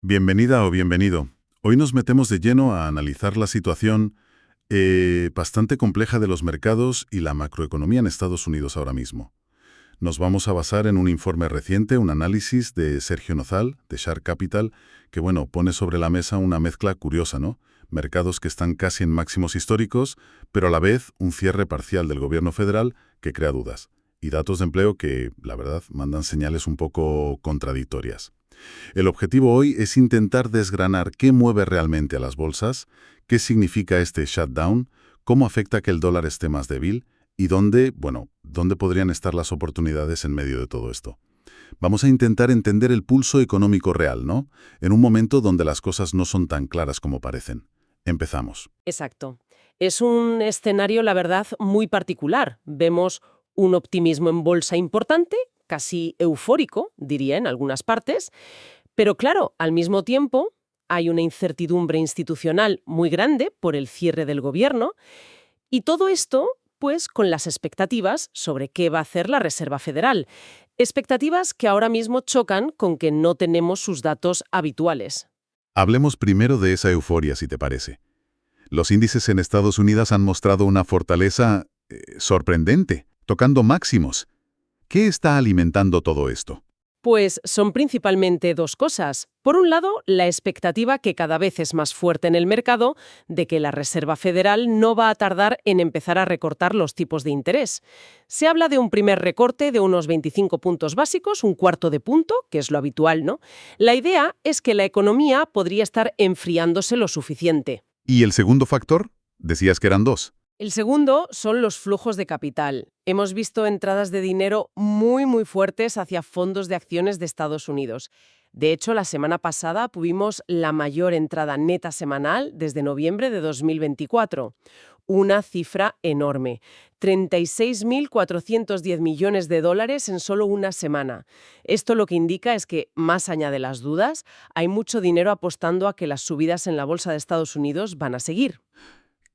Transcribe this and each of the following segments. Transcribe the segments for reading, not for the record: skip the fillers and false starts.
Bienvenida o bienvenido. Hoy nos metemos de lleno a analizar la situación bastante compleja de los mercados y la macroeconomía en Estados Unidos ahora mismo. Nos vamos a basar en un informe reciente, un análisis de Sergio Nozal, de Shark Capital, que pone sobre la mesa una mezcla curiosa, ¿no? Mercados que están casi en máximos históricos, pero a la vez un cierre parcial del gobierno federal que crea dudas. Y datos de empleo que, la verdad, mandan señales un poco contradictorias. El objetivo hoy es intentar desgranar qué mueve realmente a las bolsas, qué significa este shutdown, cómo afecta que el dólar esté más débil y dónde podrían estar las oportunidades en medio de todo esto. Vamos a intentar entender el pulso económico real, ¿no? En un momento donde las cosas no son tan claras como parecen. Empezamos. Exacto. Es un escenario, la verdad, muy particular. Vemos un optimismo en bolsa importante, casi eufórico, diría en algunas partes, pero claro, al mismo tiempo hay una incertidumbre institucional muy grande por el cierre del gobierno y todo esto, pues, con las expectativas sobre qué va a hacer la Reserva Federal. Expectativas que ahora mismo chocan con que no tenemos sus datos habituales. Hablemos primero de esa euforia, si te parece. Los índices en Estados Unidos han mostrado una fortaleza sorprendente, tocando máximos. ¿Qué está alimentando todo esto? Pues son principalmente dos cosas. Por un lado, la expectativa que cada vez es más fuerte en el mercado de que la Reserva Federal no va a tardar en empezar a recortar los tipos de interés. Se habla de un primer recorte de unos 25 puntos básicos, un cuarto de punto, que es lo habitual, ¿no? La idea es que la economía podría estar enfriándose lo suficiente. ¿Y el segundo factor? Decías que eran dos. El segundo son los flujos de capital. Hemos visto entradas de dinero muy fuertes hacia fondos de acciones de Estados Unidos. De hecho, la semana pasada tuvimos la mayor entrada neta semanal desde noviembre de 2024. Una cifra enorme. 36.410 millones de dólares en solo una semana. Esto lo que indica es que, más allá de las dudas, hay mucho dinero apostando a que las subidas en la bolsa de Estados Unidos van a seguir.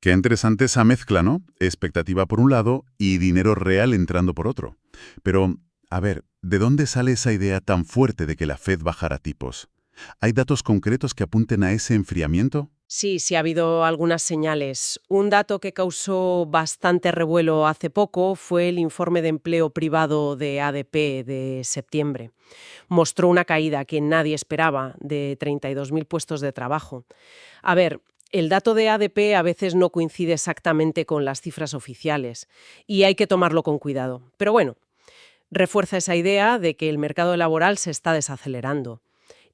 Qué interesante esa mezcla, ¿no? Expectativa por un lado y dinero real entrando por otro. Pero, a ver, ¿de dónde sale esa idea tan fuerte de que la Fed bajará tipos? ¿Hay datos concretos que apunten a ese enfriamiento? Sí, ha habido algunas señales. Un dato que causó bastante revuelo hace poco fue el informe de empleo privado de ADP de septiembre. Mostró una caída que nadie esperaba de 32.000 puestos de trabajo. A ver, el dato de ADP a veces no coincide exactamente con las cifras oficiales y hay que tomarlo con cuidado. Pero bueno, refuerza esa idea de que el mercado laboral se está desacelerando.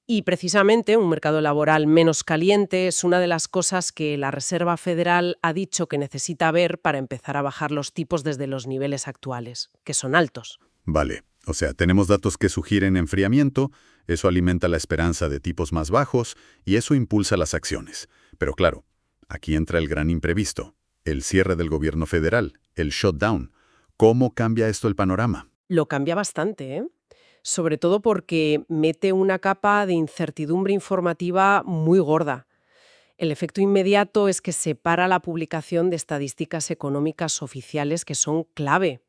Y precisamente un mercado laboral menos caliente es una de las cosas que la Reserva Federal ha dicho que necesita ver para empezar a bajar los tipos desde los niveles actuales, que son altos. Vale, o sea, tenemos datos que sugieren enfriamiento, eso alimenta la esperanza de tipos más bajos y eso impulsa las acciones. Pero claro, aquí entra el gran imprevisto, el cierre del gobierno federal, el shutdown. ¿Cómo cambia esto el panorama? Lo cambia bastante, ¿eh? Sobre todo porque mete una capa de incertidumbre informativa muy gorda. El efecto inmediato es que separa la publicación de estadísticas económicas oficiales que son clave.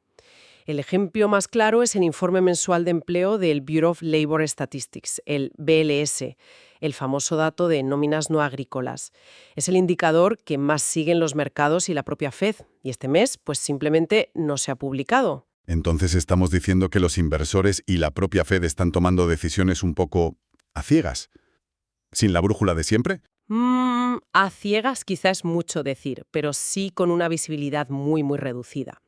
El ejemplo más claro es el informe mensual de empleo del Bureau of Labor Statistics, el BLS, el famoso dato de nóminas no agrícolas. Es el indicador que más siguen los mercados y la propia Fed, y este mes pues simplemente no se ha publicado. Entonces estamos diciendo que los inversores y la propia Fed están tomando decisiones un poco a ciegas, sin la brújula de siempre. A ciegas quizá es mucho decir, pero sí con una visibilidad muy reducida.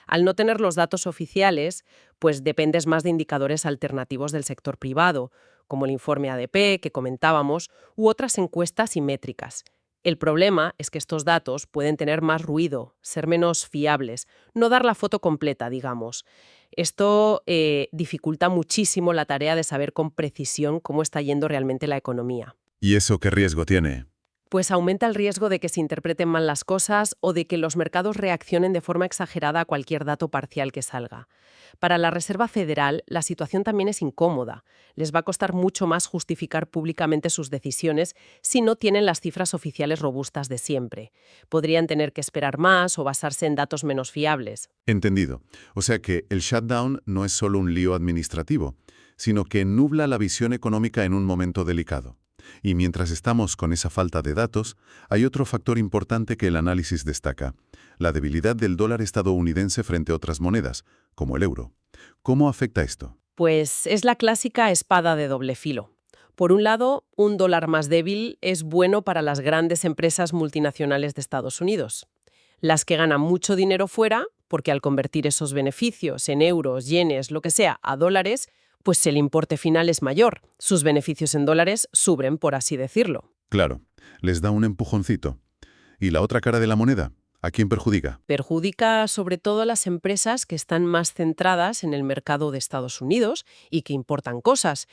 Al no tener los datos oficiales, pues dependes más de indicadores alternativos del sector privado, como el informe ADP que comentábamos, u otras encuestas y métricas. El problema es que estos datos pueden tener más ruido, ser menos fiables, no dar la foto completa, digamos. Esto dificulta muchísimo la tarea de saber con precisión cómo está yendo realmente la economía. ¿Y eso qué riesgo tiene? Pues aumenta el riesgo de que se interpreten mal las cosas o de que los mercados reaccionen de forma exagerada a cualquier dato parcial que salga. Para la Reserva Federal, la situación también es incómoda. Les va a costar mucho más justificar públicamente sus decisiones si no tienen las cifras oficiales robustas de siempre. Podrían tener que esperar más o basarse en datos menos fiables. Entendido. O sea que el shutdown no es solo un lío administrativo, sino que nubla la visión económica en un momento delicado. Y mientras estamos con esa falta de datos, hay otro factor importante que el análisis destaca: la debilidad del dólar estadounidense frente a otras monedas, como el euro. ¿Cómo afecta esto? Pues es la clásica espada de doble filo. Por un lado, un dólar más débil es bueno para las grandes empresas multinacionales de Estados Unidos, las que ganan mucho dinero fuera, porque al convertir esos beneficios en euros, yenes, lo que sea, a dólares, pues el importe final es mayor. Sus beneficios en dólares suben, por así decirlo. Claro, les da un empujoncito. ¿Y la otra cara de la moneda? ¿A quién perjudica? Perjudica sobre todo a las empresas que están más centradas en el mercado de Estados Unidos y que importan cosas.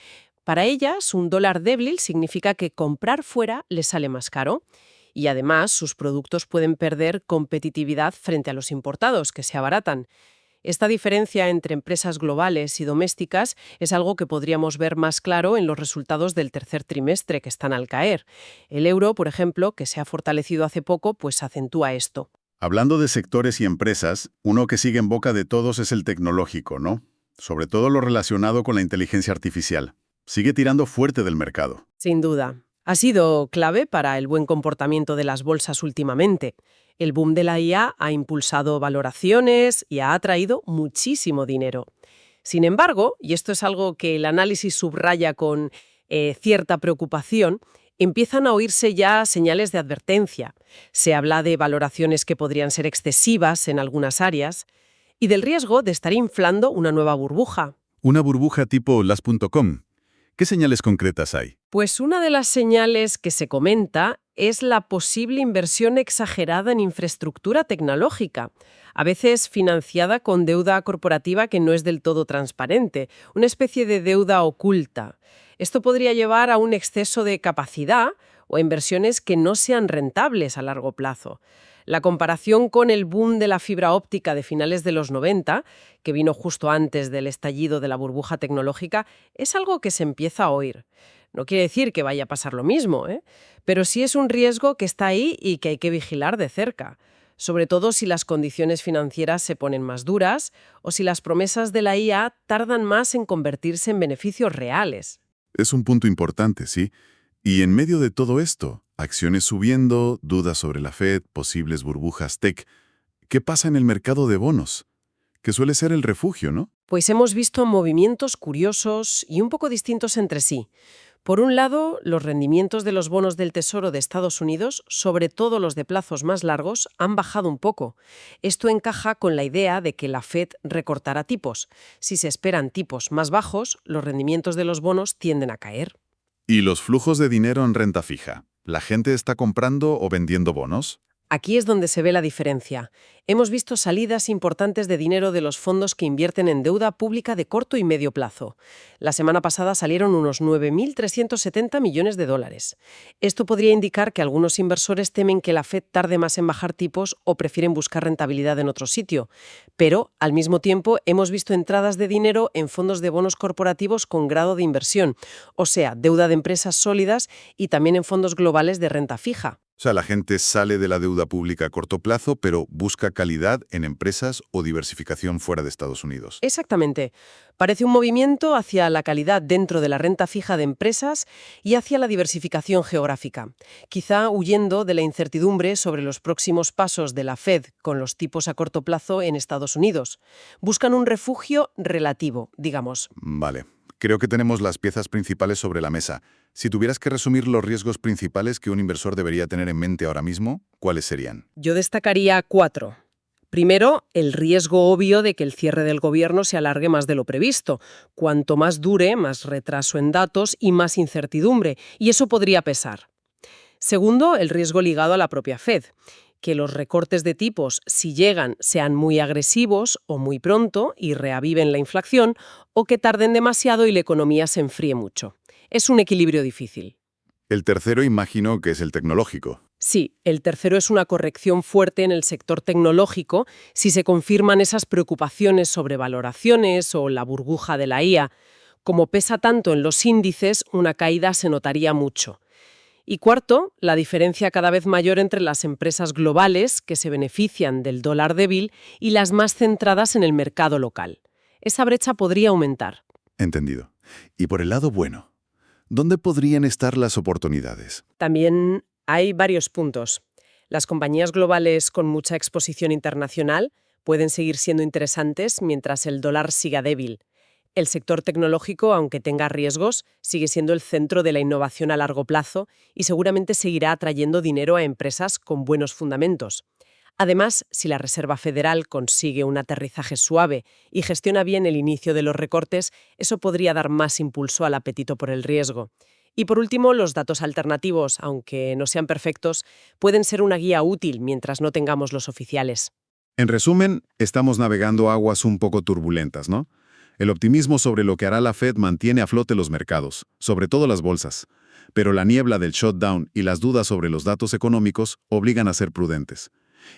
Para ellas, un dólar débil significa que comprar fuera les sale más caro y además sus productos pueden perder competitividad frente a los importados, que se abaratan. Esta diferencia entre empresas globales y domésticas es algo que podríamos ver más claro en los resultados del tercer trimestre, que están al caer. El euro, por ejemplo, que se ha fortalecido hace poco, pues acentúa esto. Hablando de sectores y empresas, uno que sigue en boca de todos es el tecnológico, ¿no? Sobre todo lo relacionado con la inteligencia artificial. Sigue tirando fuerte del mercado. Sin duda. Ha sido clave para el buen comportamiento de las bolsas últimamente. El boom de la IA ha impulsado valoraciones y ha atraído muchísimo dinero. Sin embargo, y esto es algo que el análisis subraya con cierta preocupación, empiezan a oírse ya señales de advertencia. Se habla de valoraciones que podrían ser excesivas en algunas áreas y del riesgo de estar inflando una nueva burbuja. Una burbuja tipo las.com. ¿Qué señales concretas hay? Pues una de las señales que se comenta es la posible inversión exagerada en infraestructura tecnológica, a veces financiada con deuda corporativa que no es del todo transparente, una especie de deuda oculta. Esto podría llevar a un exceso de capacidad o a inversiones que no sean rentables a largo plazo. La comparación con el boom de la fibra óptica de finales de los 90, que vino justo antes del estallido de la burbuja tecnológica, es algo que se empieza a oír. No quiere decir que vaya a pasar lo mismo, pero sí es un riesgo que está ahí y que hay que vigilar de cerca, sobre todo si las condiciones financieras se ponen más duras o si las promesas de la IA tardan más en convertirse en beneficios reales. Es un punto importante, sí. Y en medio de todo esto, acciones subiendo, dudas sobre la Fed, posibles burbujas tech. ¿Qué pasa en el mercado de bonos? Que suele ser el refugio, ¿no? Pues hemos visto movimientos curiosos y un poco distintos entre sí. Por un lado, los rendimientos de los bonos del Tesoro de Estados Unidos, sobre todo los de plazos más largos, han bajado un poco. Esto encaja con la idea de que la Fed recortará tipos. Si se esperan tipos más bajos, los rendimientos de los bonos tienden a caer. ¿Y los flujos de dinero en renta fija? ¿La gente está comprando o vendiendo bonos? Aquí es donde se ve la diferencia. Hemos visto salidas importantes de dinero de los fondos que invierten en deuda pública de corto y medio plazo. La semana pasada salieron unos 9.370 millones de dólares. Esto podría indicar que algunos inversores temen que la Fed tarde más en bajar tipos o prefieren buscar rentabilidad en otro sitio. Pero, al mismo tiempo, hemos visto entradas de dinero en fondos de bonos corporativos con grado de inversión, o sea, deuda de empresas sólidas y también en fondos globales de renta fija. O sea, la gente sale de la deuda pública a corto plazo, pero busca calidad en empresas o diversificación fuera de Estados Unidos. Exactamente. Parece un movimiento hacia la calidad dentro de la renta fija de empresas y hacia la diversificación geográfica, quizá huyendo de la incertidumbre sobre los próximos pasos de la Fed con los tipos a corto plazo en Estados Unidos. Buscan un refugio relativo, digamos. Vale. Creo que tenemos las piezas principales sobre la mesa. Si tuvieras que resumir los riesgos principales que un inversor debería tener en mente ahora mismo, ¿cuáles serían? Yo destacaría 4. Primero, el riesgo obvio de que el cierre del gobierno se alargue más de lo previsto. Cuanto más dure, más retraso en datos y más incertidumbre, y eso podría pesar. Segundo, el riesgo ligado a la propia Fed. Que los recortes de tipos, si llegan, sean muy agresivos o muy pronto y reaviven la inflación, o que tarden demasiado y la economía se enfríe mucho. Es un equilibrio difícil. El tercero imagino que es el tecnológico. Sí, el tercero es una corrección fuerte en el sector tecnológico si se confirman esas preocupaciones sobre valoraciones o la burbuja de la IA. Como pesa tanto en los índices, una caída se notaría mucho. Y cuarto, la diferencia cada vez mayor entre las empresas globales que se benefician del dólar débil y las más centradas en el mercado local. Esa brecha podría aumentar. Entendido. Y por el lado bueno, ¿Dónde podrían estar las oportunidades? También hay varios puntos. Las compañías globales con mucha exposición internacional pueden seguir siendo interesantes mientras el dólar siga débil. El sector tecnológico, aunque tenga riesgos, sigue siendo el centro de la innovación a largo plazo y seguramente seguirá atrayendo dinero a empresas con buenos fundamentos. Además, si la Reserva Federal consigue un aterrizaje suave y gestiona bien el inicio de los recortes, eso podría dar más impulso al apetito por el riesgo. Y por último, los datos alternativos, aunque no sean perfectos, pueden ser una guía útil mientras no tengamos los oficiales. En resumen, estamos navegando aguas un poco turbulentas, ¿no? El optimismo sobre lo que hará la Fed mantiene a flote los mercados, sobre todo las bolsas. Pero la niebla del shutdown y las dudas sobre los datos económicos obligan a ser prudentes.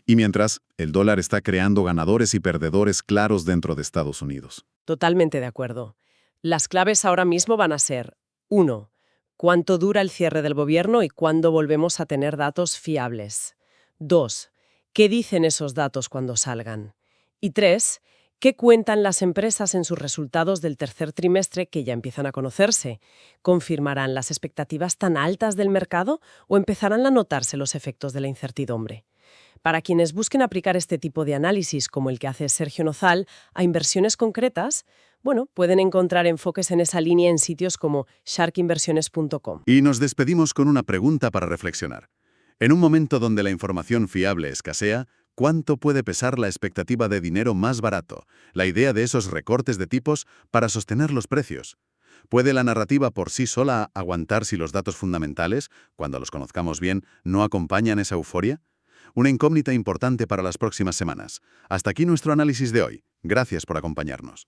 Y mientras, el dólar está creando ganadores y perdedores claros dentro de Estados Unidos. Totalmente de acuerdo. Las claves ahora mismo van a ser: 1. ¿Cuánto dura el cierre del gobierno y cuándo volvemos a tener datos fiables? 2. ¿Qué dicen esos datos cuando salgan? Y 3. ¿Qué cuentan las empresas en sus resultados del tercer trimestre que ya empiezan a conocerse? ¿Confirmarán las expectativas tan altas del mercado o empezarán a notarse los efectos de la incertidumbre? Para quienes busquen aplicar este tipo de análisis, como el que hace Sergio Nozal, a inversiones concretas, bueno, pueden encontrar enfoques en esa línea en sitios como sharkinversiones.com. Y nos despedimos con una pregunta para reflexionar. En un momento donde la información fiable escasea, ¿cuánto puede pesar la expectativa de dinero más barato, la idea de esos recortes de tipos para sostener los precios? ¿Puede la narrativa por sí sola aguantar si los datos fundamentales, cuando los conozcamos bien, no acompañan esa euforia? Una incógnita importante para las próximas semanas. Hasta aquí nuestro análisis de hoy. Gracias por acompañarnos.